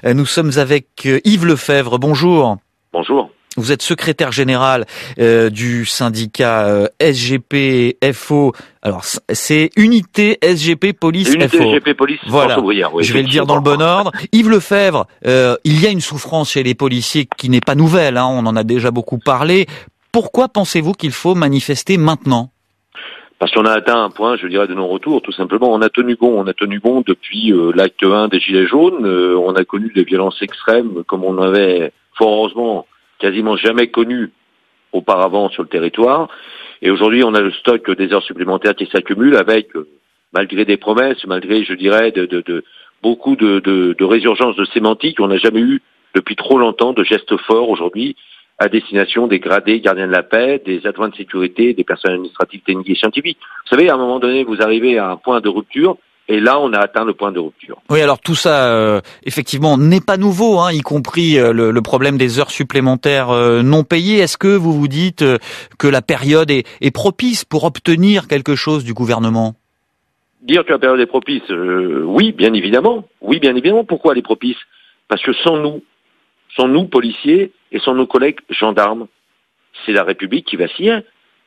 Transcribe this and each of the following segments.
Nous sommes avec Yves Lefebvre. Bonjour. Bonjour. Vous êtes secrétaire général du syndicat SGP-FO. Alors, c'est Unité SGP Police Unité FO. SGP Police Voilà. France ouvrière. Oui, je vais le dire dans le bon ordre. Yves Lefebvre, il y a une souffrance chez les policiers qui n'est pas nouvelle. On en a déjà beaucoup parlé. Pourquoi pensez-vous qu'il faut manifester maintenant ? Parce qu'on a atteint un point, je dirais, de non-retour, tout simplement. On a tenu bon depuis l'acte 1 des Gilets jaunes. On a connu des violences extrêmes comme on avait, fort heureusement, quasiment jamais connu auparavant sur le territoire. Et aujourd'hui, on a le stock des heures supplémentaires qui s'accumulent avec, malgré des promesses, malgré, je dirais, beaucoup de résurgences de sémantique, on n'a jamais eu, depuis trop longtemps, de gestes forts aujourd'hui à destination des gradés gardiens de la paix, des adjoints de sécurité, des personnes administratives, techniques et scientifiques. Vous savez, à un moment donné, vous arrivez à un point de rupture, et là, on a atteint le point de rupture. Oui, alors tout ça, effectivement, n'est pas nouveau, y compris le problème des heures supplémentaires non payées. Est-ce que vous vous dites que la période est propice pour obtenir quelque chose du gouvernement ? Dire que la période est propice, oui, bien évidemment. Oui, bien évidemment. Pourquoi elle est propice ? Parce que sans nous policiers et sans nos collègues gendarmes, c'est la République qui vacille.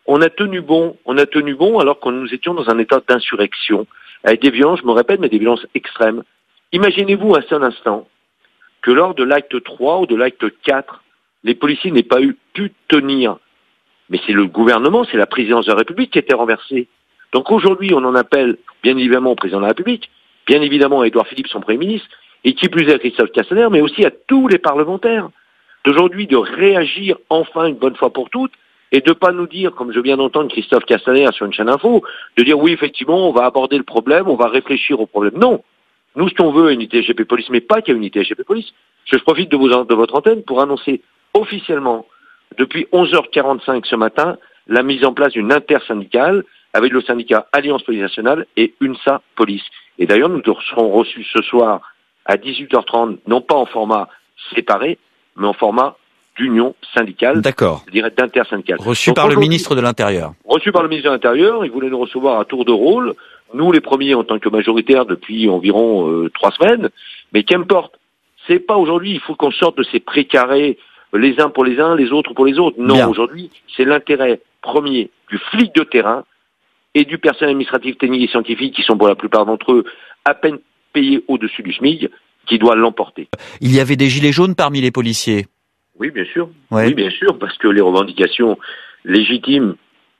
On a tenu bon alors que nous étions dans un état d'insurrection, avec des violences, je me répète, mais des violences extrêmes. Imaginez-vous un seul instant que lors de l'acte 3 ou de l'acte 4, les policiers n'aient pas pu tenir. Mais c'est le gouvernement, c'est la présidence de la République qui a été renversée. Donc aujourd'hui, on en appelle bien évidemment au président de la République, bien évidemment à Édouard Philippe, son Premier ministre, et qui plus est à Christophe Castaner, mais aussi à tous les parlementaires, d'aujourd'hui de réagir enfin une bonne fois pour toutes, et de pas nous dire, comme je viens d'entendre Christophe Castaner sur une chaîne info, de dire oui, effectivement, on va aborder le problème, on va réfléchir au problème. Non. Nous, ce qu'on veut, Unité SGP Police, mais pas qu'à Unité SGP Police. Je profite de votre antenne pour annoncer officiellement, depuis 11h45 ce matin, la mise en place d'une intersyndicale avec le syndicat Alliance Police Nationale et UNSA Police. Et d'ailleurs, nous serons reçus ce soir à 18h30, non pas en format séparé, mais en format d'union syndicale, d'accord, je dirais d'intersyndicale. Reçu par le ministre de l'Intérieur. Reçu par le ministre de l'Intérieur, il voulait nous recevoir à tour de rôle, nous les premiers en tant que majoritaires depuis environ 3 semaines, mais qu'importe, c'est pas aujourd'hui, il faut qu'on sorte de ces précarés, les uns pour les uns, les autres pour les autres. Non, bien. Aujourd'hui, c'est l'intérêt premier du flic de terrain et du personnel administratif, technique et scientifique, qui sont pour la plupart d'entre eux à peine payés au-dessus du SMIC, qui doit l'emporter. Il y avait des gilets jaunes parmi les policiers. Oui, bien sûr. Ouais. Oui, bien sûr, parce que les revendications légitimes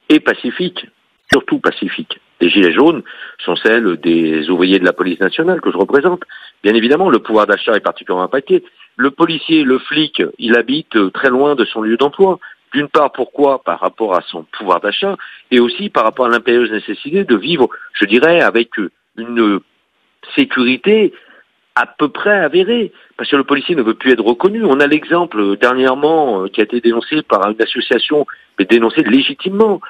et pacifiques, surtout pacifiques, des Gilets jaunes sont celles des ouvriers de la police nationale que je représente. Bien évidemment, le pouvoir d'achat est particulièrement impacté. Le policier, le flic, il habite très loin de son lieu d'emploi. D'une part, pourquoi ? Par rapport à son pouvoir d'achat, et aussi par rapport à l'impérieuse nécessité de vivre, je dirais, avec une sécurité à peu près avéré, parce que le policier ne veut plus être reconnu. On a l'exemple dernièrement qui a été dénoncé par une association, mais dénoncé légitimement,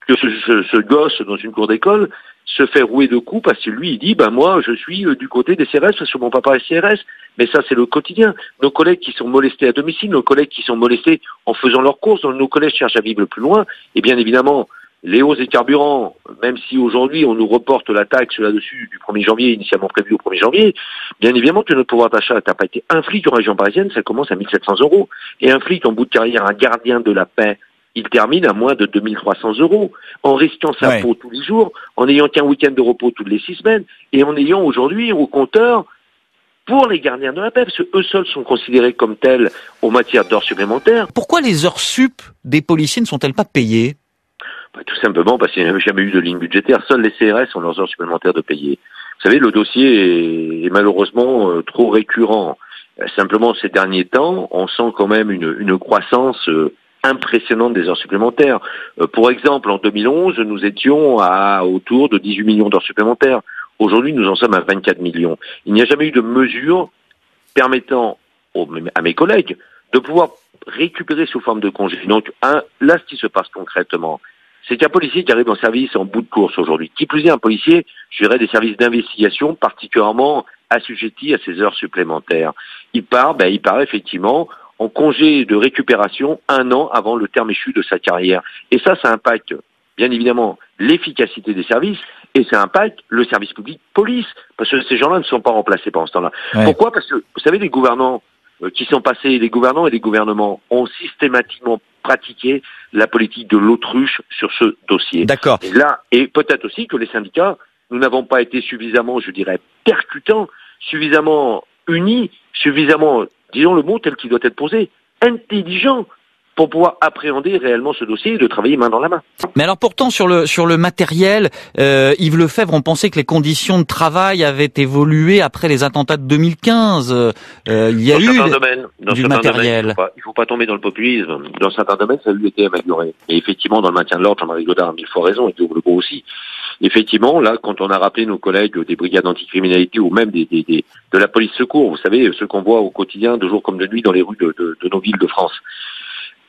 que ce gosse dans une cour d'école se fait rouer de coups parce que lui il dit moi je suis du côté des CRS parce que mon papa est CRS. Mais ça c'est le quotidien. Nos collègues qui sont molestés à domicile, nos collègues qui sont molestés en faisant leurs courses, nos collègues cherchent à vivre le plus loin, et bien évidemment les hausses des carburants, même si aujourd'hui on nous reporte la taxe là-dessus du 1er janvier, initialement prévu au 1er janvier, bien évidemment que notre pouvoir d'achat n'a pas été. Un flic en région parisienne, ça commence à 1 700 €. Et un flic en bout de carrière, un gardien de la paix, il termine à moins de 2 300 €, en risquant sa peau tous les jours, en n'ayant qu'un week-end de repos toutes les 6 semaines, et en ayant aujourd'hui au compteur, pour les gardiens de la paix, parce qu'eux seuls sont considérés comme tels en matière d'heures supplémentaires. Pourquoi les heures sup des policiers ne sont-elles pas payées ? Tout simplement parce qu'il n'y avait jamais eu de ligne budgétaire. Seuls les CRS ont leurs heures supplémentaires de payer. Vous savez, le dossier est malheureusement trop récurrent. Simplement, ces derniers temps, on sent quand même une croissance impressionnante des heures supplémentaires. Pour exemple, en 2011, nous étions à autour de 18 millions d'heures supplémentaires. Aujourd'hui, nous en sommes à 24 millions. Il n'y a jamais eu de mesure permettant à mes collègues de pouvoir récupérer sous forme de congé. Donc, là, ce qui se passe concrètement, c'est qu'un policier qui arrive en service en bout de course aujourd'hui, qui plus est un policier, je dirais des services d'investigation particulièrement assujettis à ces heures supplémentaires. Il part effectivement en congé de récupération 1 an avant le terme échu de sa carrière. Et ça impacte bien évidemment l'efficacité des services et ça impacte le service public police, parce que ces gens-là ne sont pas remplacés pendant ce temps-là. Ouais. Pourquoi ? Parce que, vous savez, les gouvernants qui sont passés, les gouvernants et les gouvernements ont systématiquement pratiqué la politique de l'autruche sur ce dossier. D'accord. Et là, et peut-être aussi que les syndicats, nous n'avons pas été suffisamment, je dirais, percutants, suffisamment unis, suffisamment, disons le mot tel qu'il doit être posé, intelligents, pour pouvoir appréhender réellement ce dossier et de travailler main dans la main. Mais alors pourtant sur le matériel, Yves Lefebvre, on pensait que les conditions de travail avaient évolué après les attentats de 2015. Il y a eu du matériel. Il faut pas tomber dans le populisme. Dans certains domaines, ça a eu été amélioré. Et effectivement, dans le maintien de l'ordre, Jean-Marie Godard a mille fois raison, et Guillaume Lebeau aussi. Effectivement, là, quand on a rappelé nos collègues des brigades anticriminalité ou même de la police secours, vous savez, ceux qu'on voit au quotidien, de jour comme de nuit, dans les rues de nos villes de France,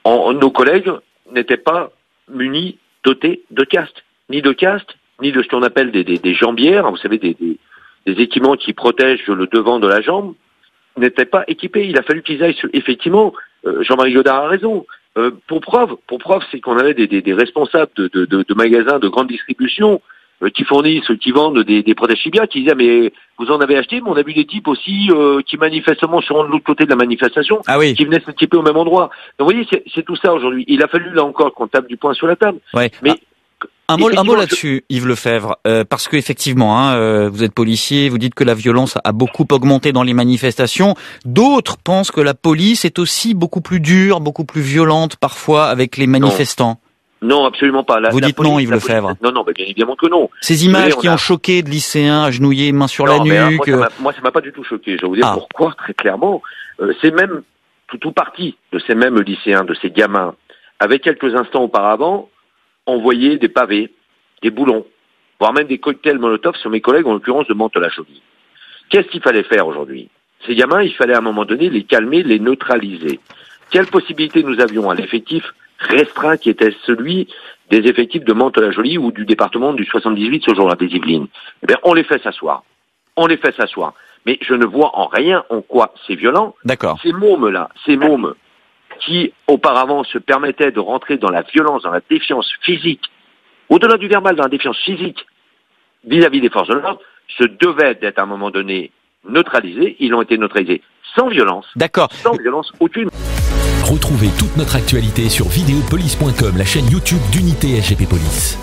nos collègues n'étaient pas munis, dotés de casques, ni de ce qu'on appelle des jambières, vous savez, des équipements qui protègent le devant de la jambe, n'étaient pas équipés. Il a fallu qu'ils aillent, effectivement, Jean-Marie Godard a raison. Pour preuve, c'est qu'on avait des responsables de magasins de grande distribution qui fournissent, qui vendent des protèges tibias, qui disaient mais vous en avez acheté, mais on a vu des types aussi qui manifestement seront de l'autre côté de la manifestation, qui venaient s'équiper au même endroit. Donc vous voyez, c'est tout ça aujourd'hui. Il a fallu là encore qu'on tape du poing sur la table. Ouais. Mais un mot là-dessus, Yves Lefebvre, parce que effectivement, vous êtes policier, vous dites que la violence a beaucoup augmenté dans les manifestations. D'autres pensent que la police est aussi beaucoup plus dure, beaucoup plus violente parfois avec les manifestants. Non, absolument pas. Vous dites non, Yves Lefebvre. Non, bien évidemment que non. Ces images qui ont choqué de lycéens agenouillés, mains sur la nuque. Moi, ça m'a pas du tout choqué. Je vais vous dire pourquoi, très clairement. C'est même tout parti de ces mêmes lycéens, de ces gamins. Avec quelques instants auparavant, on voyait des pavés, des boulons, voire même des cocktails Molotov sur mes collègues, en l'occurrence de Mantes-la-Jolie. Qu'est-ce qu'il fallait faire aujourd'hui ? Ces gamins, il fallait à un moment donné les calmer, les neutraliser. Quelle possibilité nous avions à l'effectif restreint qui était celui des effectifs de Mantes-la-Jolie ou du département du 78 ce jour-là des Yvelines? Eh bien, on les fait s'asseoir. Mais je ne vois en rien en quoi c'est violent. D'accord. Ces mômes-là, qui auparavant se permettaient de rentrer dans la violence, dans la défiance physique, au-delà du verbal, dans la défiance physique vis-à-vis des forces de l'ordre, se devaient d'être à un moment donné neutralisés. Ils ont été neutralisés sans violence. D'accord. Sans violence aucune. Retrouvez toute notre actualité sur videopolice.com, la chaîne YouTube d'Unité SGP Police.